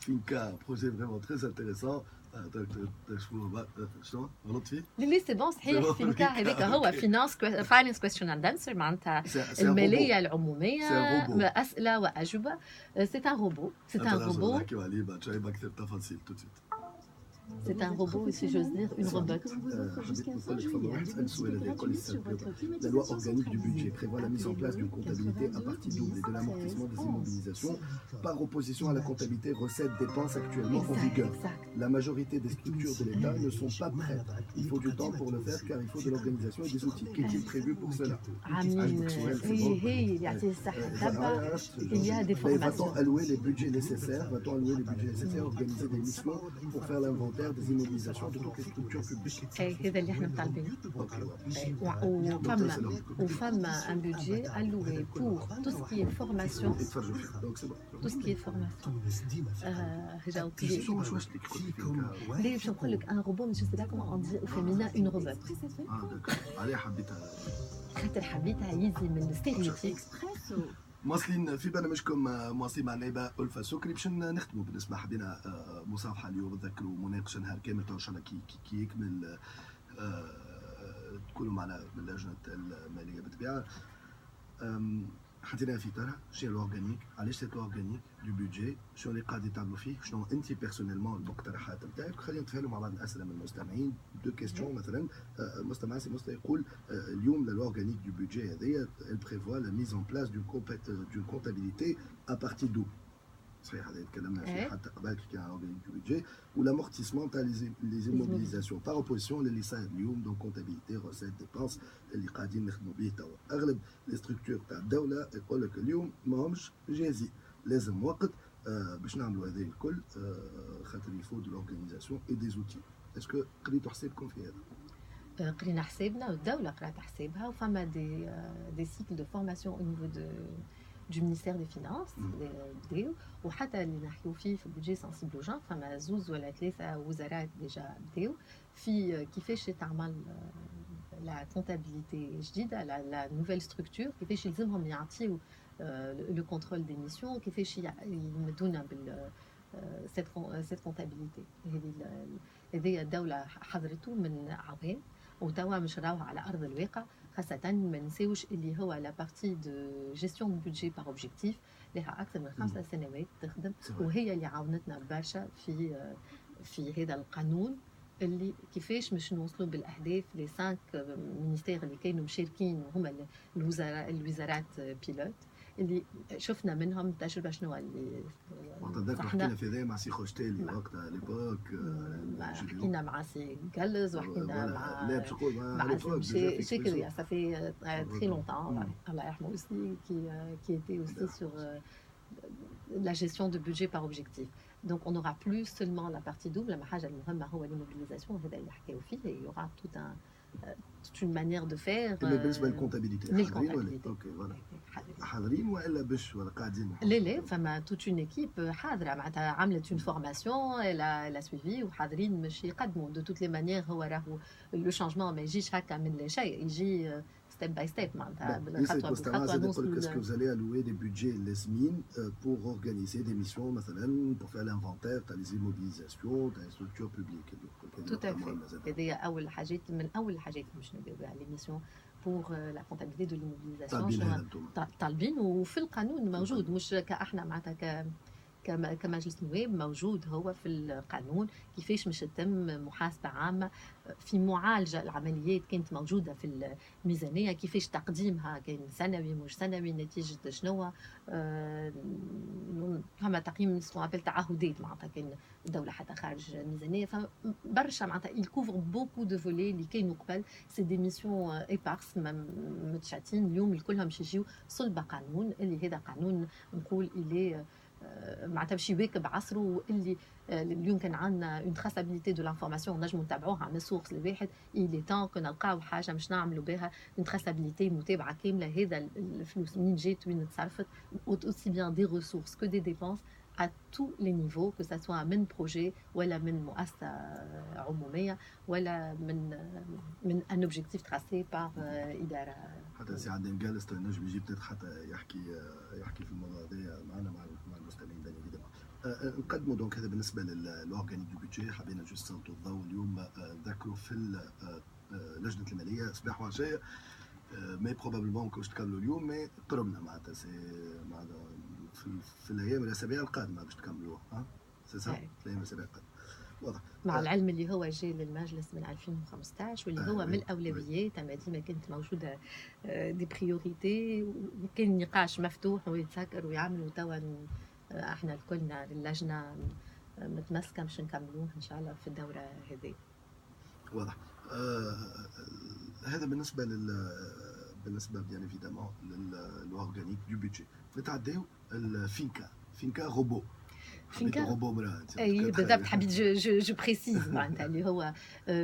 Finca, un projet vraiment très intéressant. شنو غلطت فيه؟ اللي سي بون صحيح فينكا هذاك هو فاينانس كويستشن اند انسر معناتها الماليه العموميه اسئله واجوبه سي ان روبو نحكيو عليه بعد شوي باكثر تفاصيل تو سويت. C'est un robot, si j'ose dire, une robot. La loi organique du budget prévoit la mise en place d'une comptabilité à partie double et de l'amortissement des immobilisations par opposition à la comptabilité recettes-dépenses actuellement en vigueur. La majorité des structures de l'État ne sont pas prêtes. Il faut du temps pour le faire car il faut de l'organisation et des outils. Qu'est-il prévu pour cela? Il y a des formations. Va-t-on allouer les budgets nécessaires? Va-t-on allouer les budgets nécessaires, organiser des missions pour faire l'inventaire des immobilisations de toutes les structures publiques. هذا اللي احنا مطالبين. وفما un budget alloué pour tout ce qui est formation. Tout ce qui est formation. ليه باش نقول لك un robot je sais pas comment on dit au féminin une robot. عليها حبيتها. خاطر حبيتها يزي من الستيريوتيب. مواصلين في برنامجكم مواصلين مع النائبه ألفة سكري باش نختموا بالنسبه حبينا مصافحه اليوم نذكروا مناقشه نهار كامل ان شاء الله كي يكمل تكونوا معنا من لجنه الماليه بالطبيعه. حطيناها في اطارها شنو الاورغانيك علاش سيت الاورغانيك دو بودجي شنو اللي قاعد يتعاملوا فيه شنو انت بيرسونيلمون المقترحات نتاعك. خلينا نتفاعلوا مع بعض الاسئله من المستمعين. دو كيستيون مثلا مستمع يقول اليوم لا لو اورغانيك دو بودجي هذيا elle prévoit la mise en place d'une comptabilité à partie double. صحيح هذا تكلمنا فيه حتى قبل كي كان اورغانيك دو بودجي والامورتيسمون تاع لي immobilisations par opposition للي صاير اليوم دونك كونتابيليتي روسيت ديبونس اللي قاعدين نخدموا به توا. اغلب لي ستركتور تاع الدوله يقول لك اليوم ماهمش جاهزين لازم وقت باش نعملوا هذا الكل خاطر يفو دو لورغانيزاسيون اي دي زوتي. اسكو قريتوا حسابكم في هذا؟ قرينا حسابنا والدوله قرات حسابها وفما دي سيكل دو فورماسيون او نيفو du ministère des Finances بداو وحتى اللي نحكيو فيه في البودجي سنسيبل جان فما زوز ولا ثلاثه وزارات ديجا بداو في كيفاش تعمل لا كونتابيليتي جديده لا نوفيل ستركتور كيفاش يلزمهم يعطيو لو كونترول دي ميسيون كيفاش يمدونا بال سيت كونتابيليتي. هذه الدوله حضرته من عوام وتوا مش راوها على ارض الواقع. خاصة ما نساوش اللي هو لا بارتي دو جيستيون دو بودجي بار اوبجيكتيف لها أكثر من 5 سنوات تخدم وهي اللي عاونتنا برشا في هذا القانون اللي كيفاش باش نوصلوا بالأهداف لي 5 مينيستير اللي كانوا مشاركين وهما الوزارات بيلوت اللي شفنا منهم تجربه شنو اللي وقت حكينا في ذا مع سي خوشتالي وقتها ليبوك حكينا مع سي جالز وحكينا مع شكري صافي تري لونتان الله يرحمه aussi qui était aussi sur la gestion de budget par objectif. Donc on n'aura plus seulement la partie double. La حاجه المهمه هو l'immobilisation هذا اللي حكاو فيه. Il y aura toute une manière de faire. بالنسبه للكونتابيليتي اوكي فوالا حاضرين والا باش ولا قاعدين؟ لا فما توت اون ايكيب حاضره معناتها عملت اون فورماسيون لا سويفي وحاضرين باش يقدموا دو توت لي مانيير. هو راهو لو شانجمون ما يجيش هكا من لا شيء يجي ستيب باي ستيب معناتها بالخطوه بالخطوه. Est-ce que vous allez allouer des budgets لازمين pour organiser des missions مثلا pour faire l'inventaire تاع les immobilisations تاع les structures publiques؟ tout à fait. هذه اول حاجات من اول الحاجات باش نديرو بها لي ميسيون pour la comptabilité de l'immobilisation. طالبين وفي القانون موجود مش كاحنا معناتها كمجلس نواب موجود هو في القانون كيفاش باش تتم محاسبه عامه في معالجه العمليات كانت موجوده في الميزانيه كيفاش تقديمها كان سنوي مش سنوي نتيجه شنو فما تقييم سوابل تعهدات معناتها كان الدوله حتى خارج الميزانيه فبرشا معناتها il couvre beaucoup de volets اللي كانوا قبل سي دي ميسيون ايبارس متشاتين اليوم الكلهم باش يجيو صلب قانون اللي هذا قانون نقول اللي معناتها باش يواكب عصره واللي اليوم كان عندنا اون تراسابيليتي دو لانفورماسيون نجموا نتابعوها من سورس لواحد إلي تان كنا نلقاو حاجه باش نعملوا بها اون تراسابيليتي متابعه كامله هذا الفلوس منين جات وين تصرفت aussi bien des ressources que des dépenses à tous les niveaux que ça soit من بروجي ولا من مؤسسه عموميه ولا من ان اوبجيكتيف تراسي بار اداره. حتى سي عدنان جالس نجم يجيب حتى يحكي في الموضوع هذا معنا مع المستمعين. نقدموا دونك هذا بالنسبه للاورغانيك دو بيدجي. حبينا جوست نسلطوا الضوء اليوم ذكروا في لجنه الماليه صباح وعشيه، مي بروبابلمون ما كناش تكملوا اليوم، مي قربنا معناتها سي معناتها في الايام الاسابيع القادمه باش تكملوها. سي سا في الايام الاسابيع القادمه. واضح. مع العلم اللي هو جاي للمجلس من 2015 واللي هو من الاولويات، اما ديما كانت موجوده دي بريوريتي، وكان نقاش مفتوح ويتذكر ويعملوا توا احنا الكلنا اللجنه متمسكه باش نكملوه ان شاء الله في الدوره هذه. واضح. هذا بالنسبه بالنسبه بيان ايفيدامون للاورغانيك دو بيدجي. نتعداو الفينكا روبو. فينكا روبو مراه. اي بالضبط، حبيت جو بريسيز معناتها اللي هو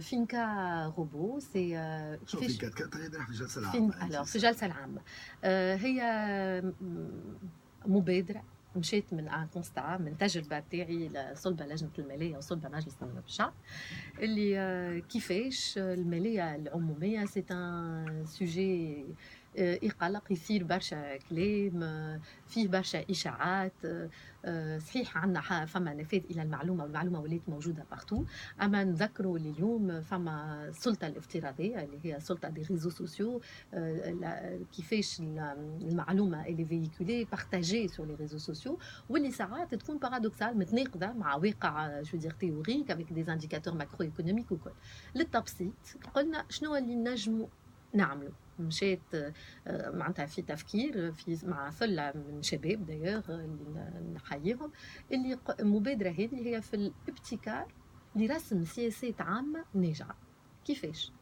فينكا روبو. سي شو فينكا تقدر في الجلسه العامه؟ الوغ في الجلسه العامه هي مبادره مشيت من ان كونستا، من تجربه تاعي صلبه لجنه الماليه وصلبه مجلس الشعب، اللي كيفاش الماليه العموميه سي ان سوجي يقلق، يثير برشا كلام، فيه برشا اشاعات. صحيح عندنا فما نفاذ الى المعلومه، والمعلومه ولات موجوده بارتو، اما نذكروا اليوم فما السلطه الافتراضيه اللي هي سلطه دي ريزو سوسيو، كيفاش المعلومه اللي فيكولي بارتاجي سور لي ريزو سوسيو، واللي ساعات تكون بارادوكسال متناقضه مع واقع جو دير تيوريك افيك دي انديكاتور ماكرو ايكونوميك وكل. للتبسيط قلنا شنو اللي نجموا نعملوا، مشيت معناتها في تفكير مع ثله من شباب دايوغ اللي نحييهم، اللي المبادره هذه هي في الابتكار لرسم سياسات عامه ناجعه. كيفاش؟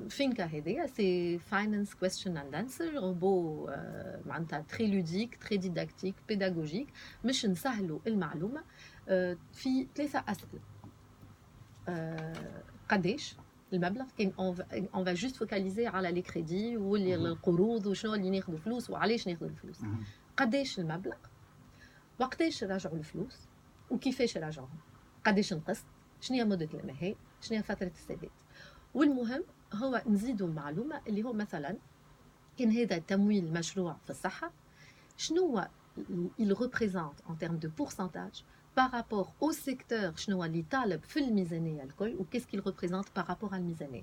فينكا هذه سي فاينانس كويستشن اند انسر، روبو معناتها تري لوديك تري ديداكتيك بيداغوجيك، مش نسهلوا المعلومه في 3 اسئله. قداش المبلغ؟ كاين اون فا جوست فوكاليزي على لي كريدي والقروض وشنو اللي ناخذوا فلوس وعلاش ناخذوا الفلوس. قداش المبلغ؟ وقتاش نرجعوا الفلوس؟ وكيفاش نرجعوهم؟ قداش نقسط؟ شنو هي مده المهام؟ شنو هي فتره السداد؟ والمهم هو نزيدوا معلومه اللي هو مثلا كان هذا تمويل مشروع في الصحه، شنو هو il représente en termes de pourcentage par rapport au secteur، شنو هو اللي طالب في الميزانيه الكل، وكيس qu'il représente par rapport على الميزانيه.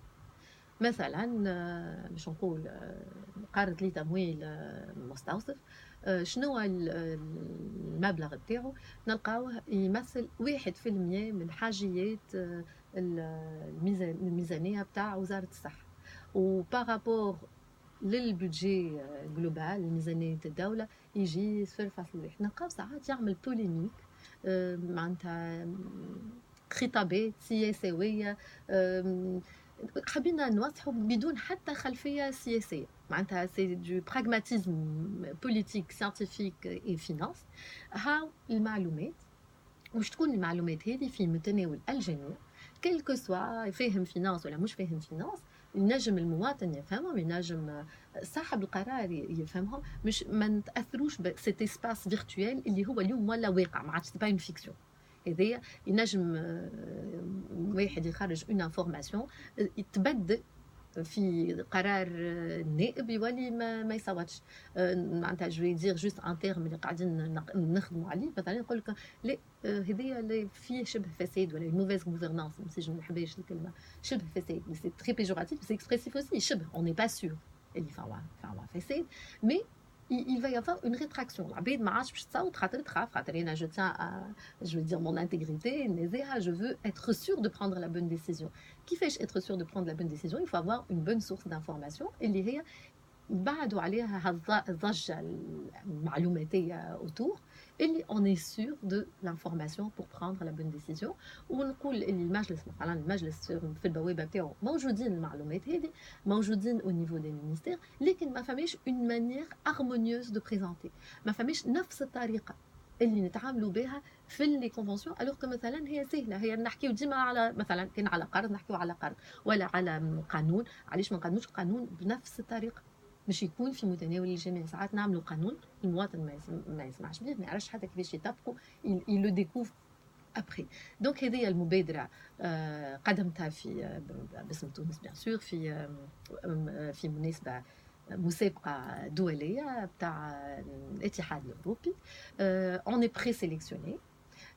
مثلا باش نقول قرض لي تمويل مستوصف، شنو هو المبلغ نتاعو؟ نلقاوه يمثل 1% من حاجيات الميزانيه بتاع وزاره الصحه، وبارابور للبودجي جلوبال لميزانيه الدوله يجي 0.1. نلقاو ساعات يعمل بوليميك، معناتها خطابات سياسيه حبينا نوضحوا بدون حتى خلفيه سياسيه، معناتها سي دو براغماتيزم بوليتيك ساينتيفيك اي فينانس. ها المعلومات واش تكون المعلومات هذه في متناول الجميع، كل سوا فاهم فينانس ولا مش فاهم فينانس، ينجم المواطن يفهمهم، ينجم صاحب القرار يفهمهم، مش ما نتاثروش بسيت اسباس فيرتوال اللي هو اليوم ولا واقع، ما عادش با اون فيكسيون. هذايا ينجم واحد يخرج اون انفورماسيون يتبدل في قرار النائب يولي ما يصوتش. معناتها جو دير جوست ان تيرم اللي قاعدين نخدموا عليه، مثلا نقول لك لا هذايا فيه شبه فساد ولا موفيز غوفرنانس، ما نحبش الكلمه شبه فساد، سي تري بيجوراتيف سي اكسبريسيف اوسي، شبه اون ني با سور اللي فما فساد، مي il va y avoir une rétraction. العباد ما عادش باش تصوت خاطر تخاف، خاطر انا je tiens à je veux dire mon intégrité نزاهه، je veux être sûr de prendre la bonne décision. كيفاش être sûr de prendre la bonne décision؟ il faut avoir une bonne source d'information اللي هي بعدوا عليها الضجه المعلوماتيه اوتور، اللي on est sûr de l'information pour prendre la bonne décision. ونقول اللي المجلس مثلا المجلس في البوابه بتاعه موجودين المعلومات هذه، موجودين au niveau des ministères، لكن ما فماش une manière harmonieuse de présenter، ما فماش نفس الطريقه اللي نتعاملوا بها في لي كونفونسيون. الوغ مثلا هي سهله، هي نحكيو ديما على مثلا كان على قرض نحكيو على قرض ولا على قانون، علاش ما نقانوش القانون بنفس الطريقه باش يكون في متناول الجميع؟ ساعات نعملوا قانون المواطن ما يسمعش به، ما يعرفش حتى كيفاش يطبقوا، il le découvre après. دونك هذه المبادره قدمتها في باسم تونس بيان سور في مناسبه مسابقة دولية بتاع الاتحاد الأوروبي. on est présélectionné.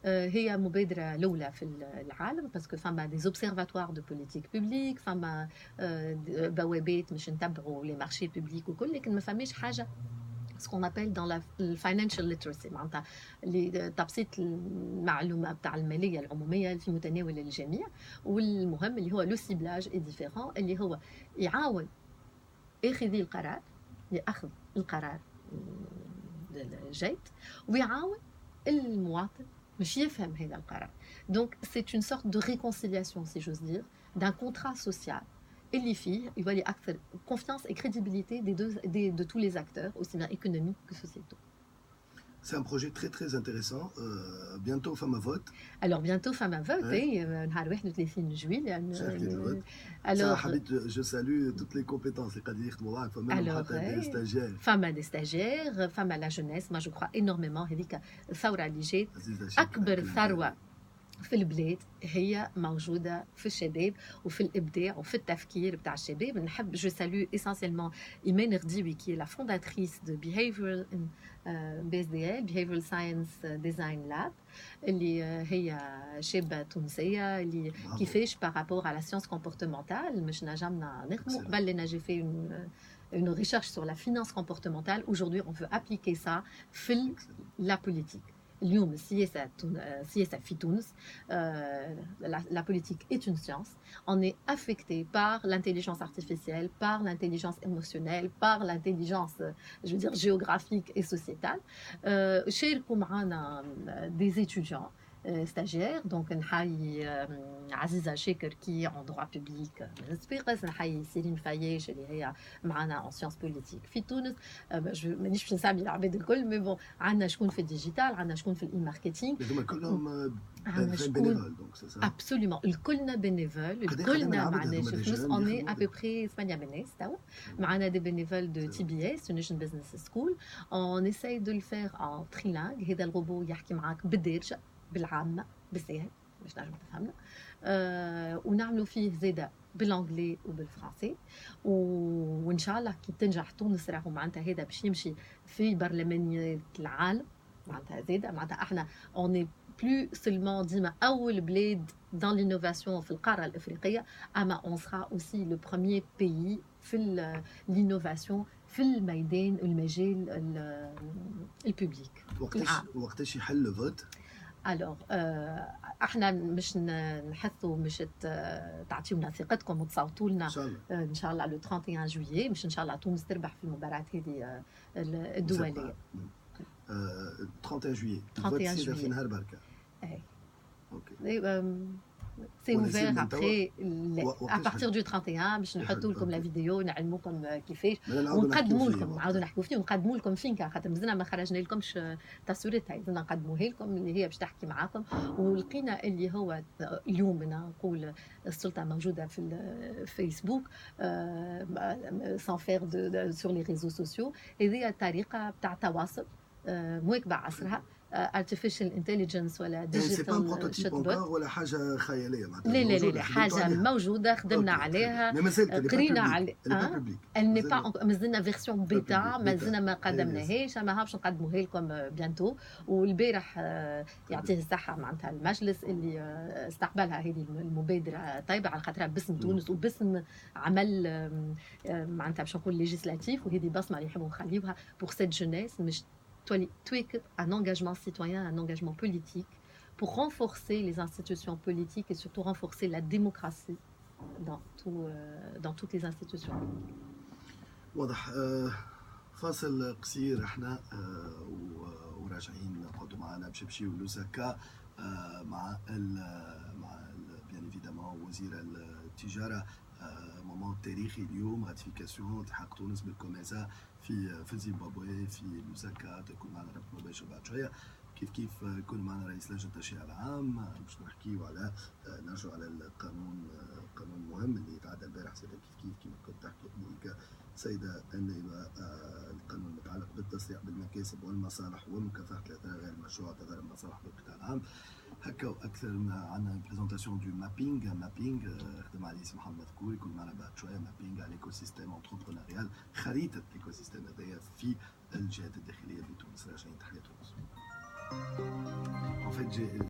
هي مبادرة الأولى في العالم باسكو فما دي زوبسيرفاتوار دو بوليتيك بوبليك، فما بوابات باش نتبعوا لي مارشي بوبليك وكل، لكن ما فماش حاجة ce qu'on appelle dans la financial literacy، معناتها تبسيط المعلومه بتاع الماليه العموميه في متناول الجميع. والمهم اللي هو لو سيبلاج اي ديفيرون، اللي هو يعاون اخذي القرار لاخذ القرار الجيد، ويعاون المواطن باش يفهم هذا القرار. دونك سي اون سورت دو ريكونسيلياسيون سي جوز دير دان كونترا سوسيال اللي فيه يولي اكثر confiance et crédibilité de tous les acteurs, aussi bien économiques que sociétaux. C'est un projet très très intéressant. Bientôt Femme à vote. Alors bientôt Femme à vote, نهار 31 juillet. Alors je salue toutes les compétences. Alors des stagiaires. Femme à des stagiaires, femme à la jeunesse. Moi je crois énormément هذيك الثورة اللي جات أكبر ثروة في البلاد هي موجودة في الشباب وفي الإبداع وفي التفكير بتاع الشباب. نحب جو سالو اسينسيلمون إيمان غديوي كي لا فونداتريس دو Behavioral BSDL Behavioral Science Design Lab، اللي هي شابة تونسية اللي كيفاش بارابور على سيونس كومبورتمونتال مش نجمنا نخدموا قبل لنا. جي في une recherche sur la finance comportementale. Aujourd'hui on veut appliquer ça في la politique. اليوم السياسة في تونس، la politique est une science. On est affecté par l'intelligence artificielle, par l'intelligence émotionnelle, par l'intelligence, je veux dire, géographique et sociétale. شاركوا معنا des étudiants stagiaires. Donc نحيي عزيزة شاكر كي en droit public نسبيقس، نحيي سيرين فايش اللي هي معنا en sciences politiques في تونس. مانيش باش نسمي العباد الكل، مي بون عندنا شكون في الديجيتال، عندنا شكون في الاي ماركتينغ، كلهم بينيفول. ابسوليومون الكلنا بينيفول، الكلنا معناش فلوس. اوني ابوبري 8 ناس توا معنا دي بينيفول دو تي بي اس تونيشن بزنس سكول. اون اساي دو الفير ان تريلانغ. هذا الروبو يحكي معاك بالدارجه بالعامه بالساهل باش نجم تفهمنا. ونعملوا فيه زاده بالانجلي وبالفرنسي. وان شاء الله كي تنجح تونس راهو معناتها هذا باش يمشي في برلمانيات العالم معناتها زاده. معناتها احنا اوني بلو سولمون ديما اول بلاد دان لينوفاسيون في القاره الافريقيه، اما اون سرا اوسي لو بروميير بيي في لينوفاسيون في الميدان المجال الببليك. وقتاش يحل الفوت؟ الوغ احنا مش نحثوا مش تعطيونا ثقتكم وتصوتوا لنا ان شاء الله لو 31 جويي، مش ان شاء الله تونس تربح في المباراه هذه الدوليه. 31 جويي 31 جويي في نهار بركه. اي اوكي. سي اوفير ابخي ا بارتير دو 31 باش نحطوا لكم لا فيديو نعلموكم كيفاش ونقدموا لكم، نعاودوا نحكوا فيه ونقدموا لكم فين خاطر مازلنا ما خرجنا لكمش تصويرتها، لازمنا نقدموها لكم اللي هي باش تحكي معاكم. ولقينا اللي هو اليوم انا نقول السلطه موجوده في الفيسبوك سان فير سور لي ريزو سوسيو. هذه طريقه تاع تواصل مواكبه عصرها. artificial intelligence ولا digital chatbot ولا حاجه خياليه معناتها. لا حاجه موجوده خدمنا عليها قرينا عليها. مازلنا فيرسيون بيتا مازلنا ما قدمناهاش، اما باش نقدموها لكم بيانتو. والبارح يعطيه الصحه معناتها المجلس اللي استقبلها هذه المبادره طيبه على خاطرها باسم تونس وباسم عمل معناتها باش نقول ليجيسلاتيف، وهذه بصمه اللي نحبوا نخليوها بور سيت جونيس. مش un engagement citoyen, un engagement politique pour renforcer les institutions politiques et surtout renforcer la démocratie dans toutes les institutions. واضح. فاصل قصير احنا وراجعين نقعدوا معنا بشبشي ولوساكا مع بيان ايفيدامون وزير التجاره. مومون تاريخي اليوم، راتيفيكاسيون التحاق تونس بالكوميسا في زيمبابوي في لوساكا. تكون معنا رب مباشر بعد شويه. كيف يكون معنا رئيس لجنه التشريع العام باش نحكيو على نرجعوا على القانون مهم اللي تعدى البارح. سيده كيف كنت تحكي لي سيده النائبه القانون المتعلق بالتصريح بالمكاسب والمصالح ومكافحه الاثار غير المشروعه تظهر المصالح بالقطاع العام. هكا واكثر عندنا بريزونطاسيون دو مابينغ خدم عليه سي محمد كول يكون معنا بعد شويه مابينغ على الايكو سيستيم انتربرونيريال خريطه الايكو سيستيم هذايا في الجهات الداخليه بتونس. راجعين تحيه تونس. En fait, j'ai